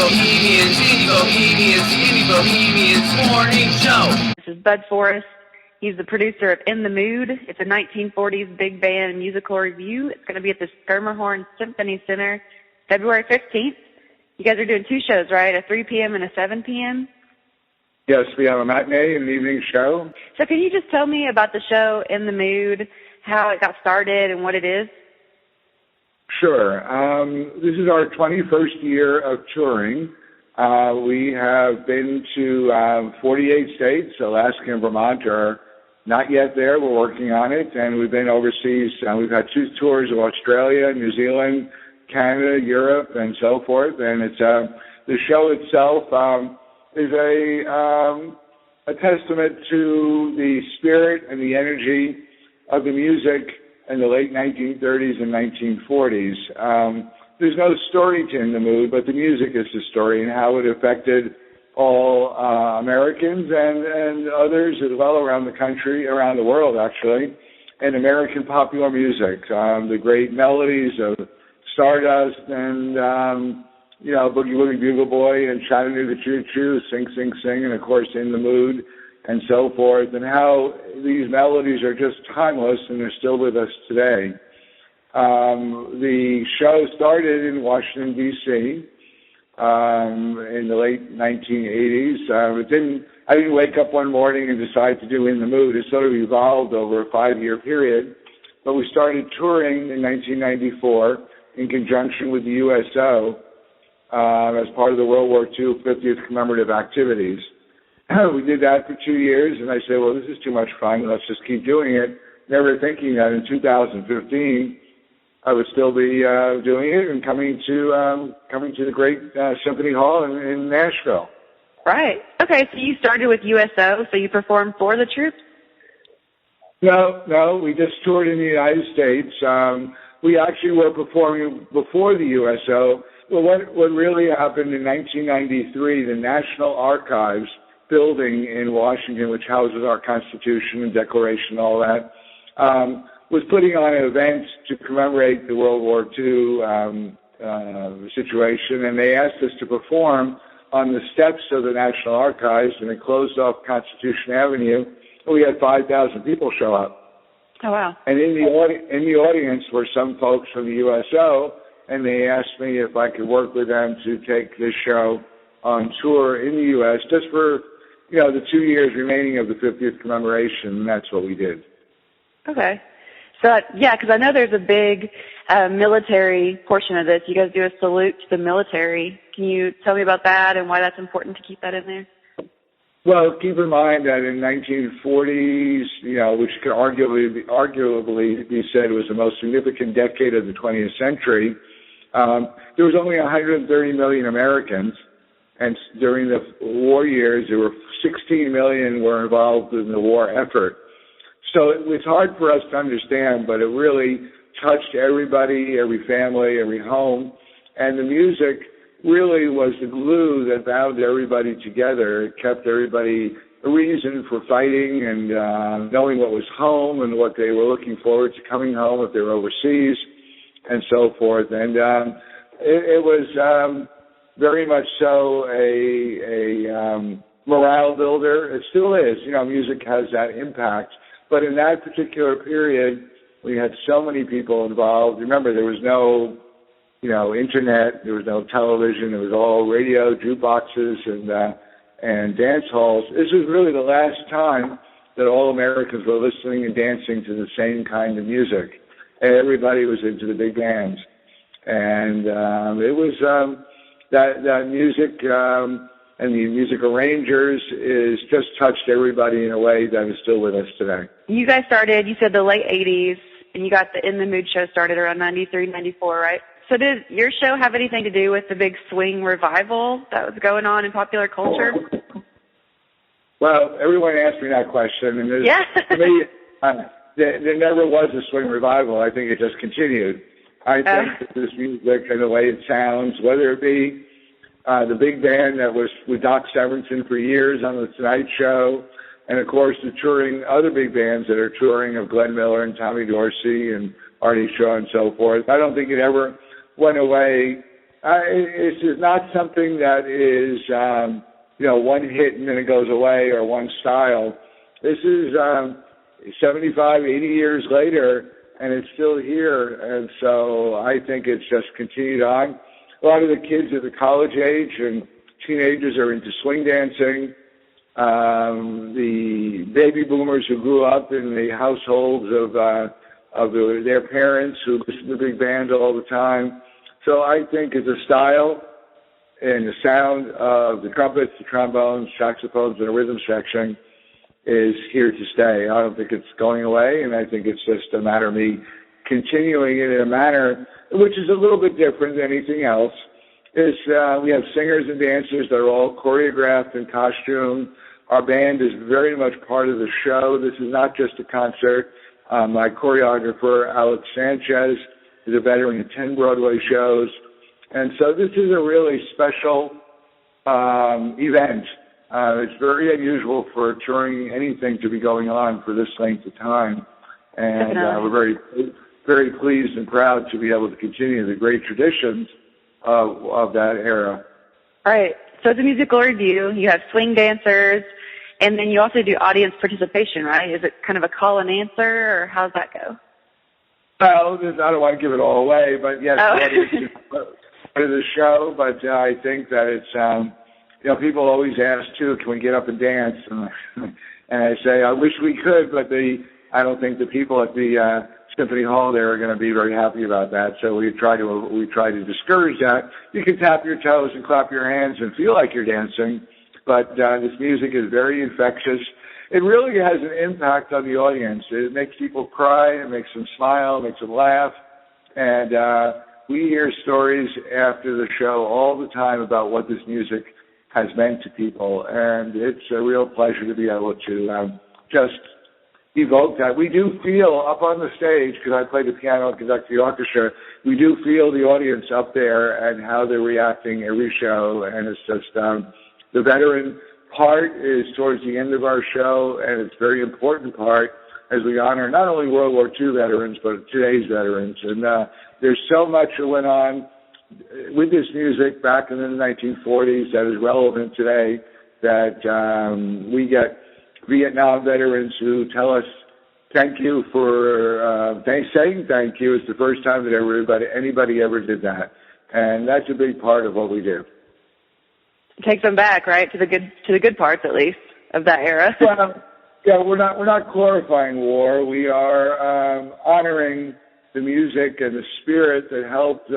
Bohemians, Indie Bohemians, Indie Bohemians Morning Show. This is Bud Forrest. He's the producer of In the Mood. It's a 1940s big band musical review. It's going to be at the Schermerhorn Symphony Center February 15th. You guys are doing two shows, right? A 3 p.m. and a 7 p.m.? Yes, we have a matinee and an evening show. So can you just tell me about the show In the Mood, how it got started and what it is? Sure. This is our 21st year of touring. We have been to 48 states. Alaska and Vermont are not yet there. We're working on it. And we've been overseas. We've had 2 tours of Australia, New Zealand, Canada, Europe, and so forth. And it's the show itself is a testament to the spirit and the energy of the music in the late 1930s and 1940s. There's no story to In the Mood, but the music is the story and how it affected all Americans and others as well around the country, around the world actually, and American popular music. The great melodies of Stardust and, Boogie Woogie Bugle Boy and Chattanooga Choo Choo, Sing, Sing, Sing, and of course In the Mood and so forth, and how these melodies are just timeless and they're still with us today. The show started in Washington, D.C. In the late 1980s. I didn't wake up one morning and decide to do In the Mood. It sort of evolved over a 5-year period. But we started touring in 1994 in conjunction with the USO as part of the World War II 50th commemorative activities. We did that for 2 years, and I said, well, this is too much fun. Let's just keep doing it, never thinking that in 2015 I would still be doing it and coming to the great Symphony Hall in Nashville. Right. Okay, so you started with USO, so you performed for the troops? No, we just toured in the United States. We actually were performing before the USO. Well, what really happened in 1993, the National Archives building in Washington, which houses our Constitution and Declaration and all that, was putting on an event to commemorate the World War II situation, and they asked us to perform on the steps of the National Archives, and it closed off Constitution Avenue, and we had 5,000 people show up. Oh, wow. And in the audience were some folks from the USO, and they asked me if I could work with them to take this show on tour in the U.S. just for, the 2 years remaining of the 50th commemoration, and that's what we did. Okay. So, because I know there's a big military portion of this. You guys do a salute to the military. Can you tell me about that and why that's important to keep that in there? Well, keep in mind that in 1940s, which could arguably be said was the most significant decade of the 20th century, there was only 130 million Americans, and during the war years, there were 16 million were involved in the war effort. So it was hard for us to understand, but it really touched everybody, every family, every home. And the music really was the glue that bound everybody together. It kept everybody a reason for fighting and knowing what was home and what they were looking forward to coming home if they were overseas and so forth. And it was very much so a morale builder. It still is. Music has that impact. But in that particular period, we had so many people involved. Remember, there was no, internet. There was no television. It was all radio, jukeboxes, and dance halls. This was really the last time that all Americans were listening and dancing to the same kind of music. Everybody was into the big bands, and it was that music. And the music arrangers is just touched everybody in a way that is still with us today. You guys started, you said the late 80s, and you got the In the Mood show started around 93, 94, right? So did your show have anything to do with the big swing revival that was going on in popular culture? Well, everyone asked me that question, and to me, there never was a swing revival. I think it just continued. I think that this music and the way it sounds, whether it be the big band that was with Doc Severinsen for years on The Tonight Show, and of course the touring, other big bands that are touring of Glenn Miller and Tommy Dorsey and Artie Shaw and so forth. I don't think it ever went away This is not something that is, one hit and then it goes away or one style. This is 75, 80 years later, and it's still here. And so I think it's just continued on. A lot of the kids at the college age and teenagers are into swing dancing. The baby boomers who grew up in the households of their parents who listen to big band all the time. So I think it's a style and the sound of the trumpets, the trombones, saxophones, and the rhythm section is here to stay. I don't think it's going away, and I think it's just a matter of me continuing it in a manner which is a little bit different than anything else. We have singers and dancers that are all choreographed in costume. Our band is very much part of the show. This is not just a concert. My choreographer, Alex Sanchez, is a veteran of 10 Broadway shows. And so this is a really special event. It's very unusual for touring anything to be going on for this length of time. And we're very, very pleased and proud to be able to continue the great traditions of that era. All right. So it's a musical review. You have swing dancers, and then you also do audience participation, right? Is it kind of a call and answer, or how's that go? Well, I don't want to give it all away, but yes, audience is part of the show. But I think that it's, people always ask too, can we get up and dance? And I say, I wish we could, but I don't think the people at the Symphony Hall there are going to be very happy about that. So we try to discourage that. You can tap your toes and clap your hands and feel like you're dancing, but this music is very infectious. It really has an impact on the audience. It makes people cry, it makes them smile, it makes them laugh, and we hear stories after the show all the time about what this music has meant to people, and it's a real pleasure to be able to just evoke that. We do feel up on the stage, because I play the piano and conduct the orchestra, we do feel the audience up there and how they're reacting every show, and it's just the veteran part is towards the end of our show, and it's a very important part as we honor not only World War II veterans, but today's veterans. And there's so much that went on with this music back in the 1940s that is relevant today, that we get Vietnam veterans who tell us thank you for saying thank you. It's the first time that anybody ever did that, and that's a big part of what we do. It takes them back, right, to the good parts at least of that era. Well, yeah, we're not glorifying war. We are honoring the music and the spirit that helped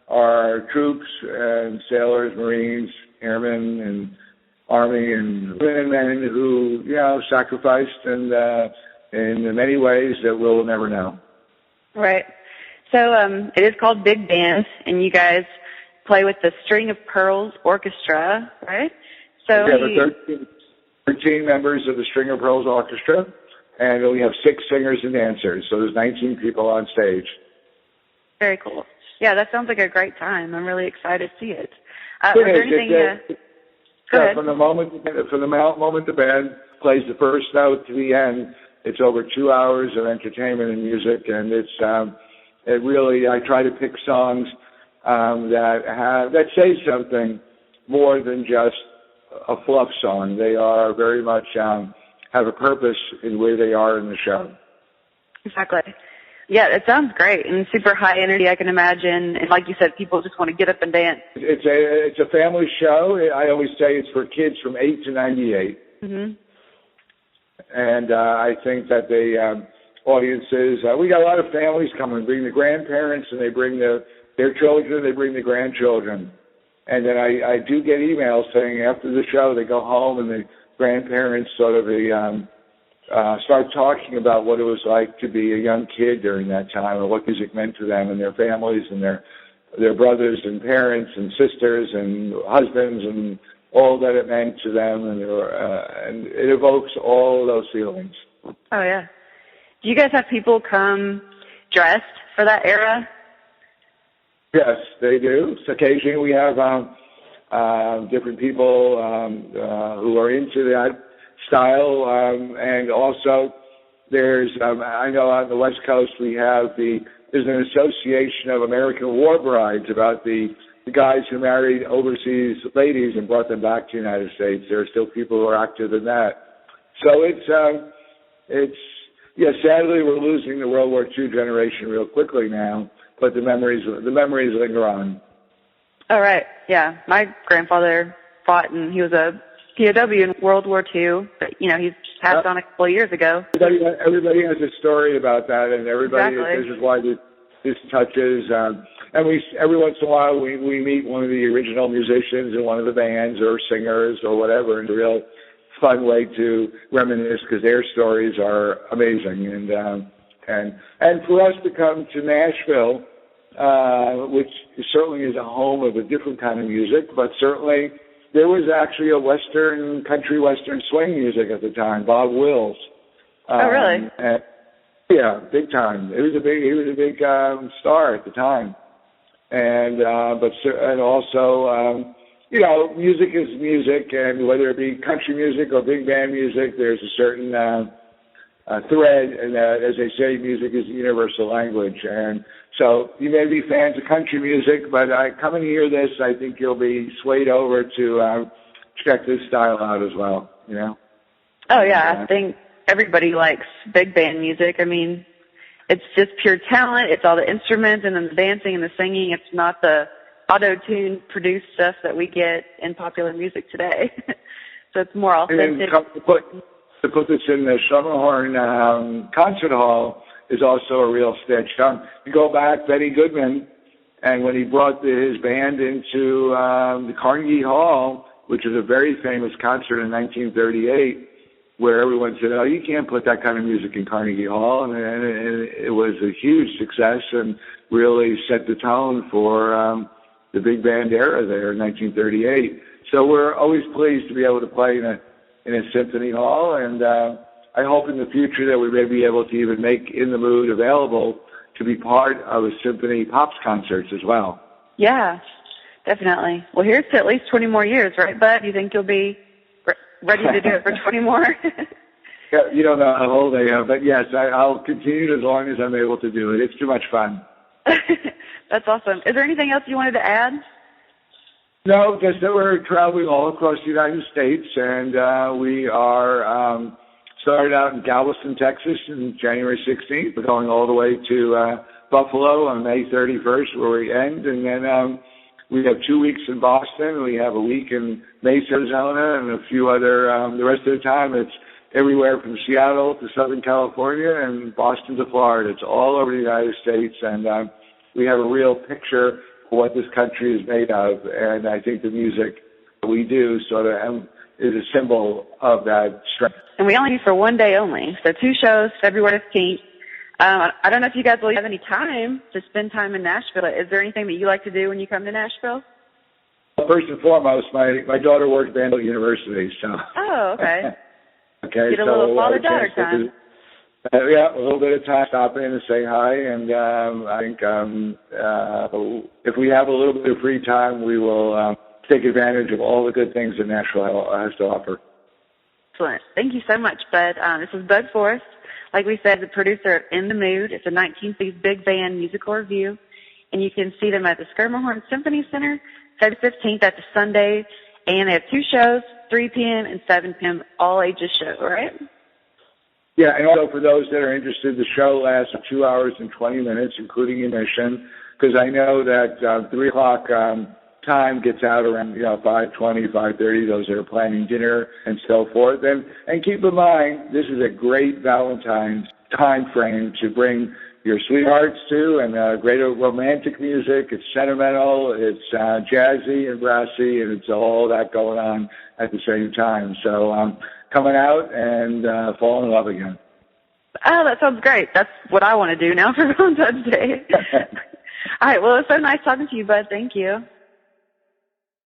our troops and sailors, Marines, airmen, and Army, and women and men who, sacrificed and in many ways that we'll never know. Right. So it is called Big Band, and you guys play with the String of Pearls Orchestra, right? So we have 13 members of the String of Pearls Orchestra, and we have 6 singers and dancers, so there's 19 people on stage. Very cool. Yeah, that sounds like a great time. I'm really excited to see it. Was there anything? Go ahead. From the moment the band plays the first note to the end, it's over 2 hours of entertainment and music, and it really. I try to pick songs that say something more than just a fluff song. They are very much have a purpose in where they are in the show. Exactly. Yeah, it sounds great and super high energy, I can imagine. And like you said, people just want to get up and dance. It's a family show. I always say it's for kids from 8 to 98. Mm-hmm. And I think that the audiences, we got a lot of families coming, bring the grandparents, and they bring their children, they bring the grandchildren. And then I do get emails saying after the show they go home and the grandparents sort of start talking about what it was like to be a young kid during that time and what music meant to them and their families and their brothers and parents and sisters and husbands and all that it meant to them. And it evokes all of those feelings. Oh, yeah. Do you guys have people come dressed for that era? Yes, they do. So occasionally we have different people who are into that style, and also there's I know on the West Coast we have the there's an association of American war brides about the guys who married overseas ladies and brought them back to the United States. There are still people who are active in that. So sadly we're losing the World War II generation real quickly now, but the memories linger on. Oh, right. Yeah. My grandfather fought, and he was a POW in World War II, but, he's passed on a couple of years ago. Everybody has a story about that, and everybody, exactly. This is why this touches, and every once in a while we meet one of the original musicians in one of the bands or singers or whatever, and a real fun way to reminisce because their stories are amazing. And for us to come to Nashville, which certainly is a home of a different kind of music, but certainly there was actually a country western swing music at the time, Bob Wills. Oh, really? Yeah, big time. He was a big star at the time. And also, music is music, and whether it be country music or big band music, there's a certain thread, and as they say, music is the universal language. And so you may be fans of country music, but come and hear this, I think you'll be swayed over to check this style out as well, Oh, yeah, I think everybody likes big band music. I mean, it's just pure talent. It's all the instruments and then the dancing and the singing. It's not the auto-tune produced stuff that we get in popular music today. So it's more authentic. And to put this in the Schermerhorn Concert Hall is also a real stitch. You go back, Benny Goodman, and when he brought his band into the Carnegie Hall, which is a very famous concert in 1938, where everyone said, oh, you can't put that kind of music in Carnegie Hall, and it was a huge success and really set the tone for the big band era there in 1938. So we're always pleased to be able to play in a symphony hall, and I hope in the future that we may be able to even make In the Mood available to be part of a symphony pops concerts as well. Yeah, definitely. Well, here's to at least 20 more years, right, Bud? You think you'll be ready to do it for 20 more? Yeah, you don't know how old I am, but yes, I'll continue as long as I'm able to do it. It's too much fun. That's awesome. Is there anything else you wanted to add? No, just that we're traveling all across the United States, and we are started out in Galveston, Texas, on January 16th. We're going all the way to Buffalo on May 31st, where we end, and then we have 2 weeks in Boston. We have a week in Mesa, Arizona, and a few other. The rest of the time, it's everywhere from Seattle to Southern California and Boston to Florida. It's all over the United States, and we have a real picture of what this country is made of. And I think the music that we do sort of is a symbol of that strength. And we only do for one day only. So 2 shows, February 15th. I don't know if you guys will have any time to spend time in Nashville. Is there anything that you like to do when you come to Nashville? Well, first and foremost, my daughter works at Vanderbilt University, so. Oh, okay. Okay, get a little father-daughter time. Yeah, a little bit of time stopping in to say hi, and I think if we have a little bit of free time, we will take advantage of all the good things that Nashville has to offer. Excellent. Thank you so much, Bud. This is Bud Forrest. Like we said, the producer of In the Mood. It's a 1950s big band musical review, and you can see them at the Schermerhorn Symphony Center, February 15th. That's a Sunday, and they have 2 shows, 3 p.m. and 7 p.m., all ages show, right? Yeah, and also for those that are interested, the show lasts 2 hours and 20 minutes, including intermission, because I know that 3 o'clock time gets out around 5:20, 5:30. Those that are planning dinner and so forth. And keep in mind, this is a great Valentine's time frame to bring your sweethearts to, and great romantic music. It's sentimental, it's jazzy and brassy, and it's all that going on at the same time. So coming out and fall in love again. Oh, that sounds great. That's what I want to do now for Valentine's Day. All right, well, it's so nice talking to you, Bud. Thank you.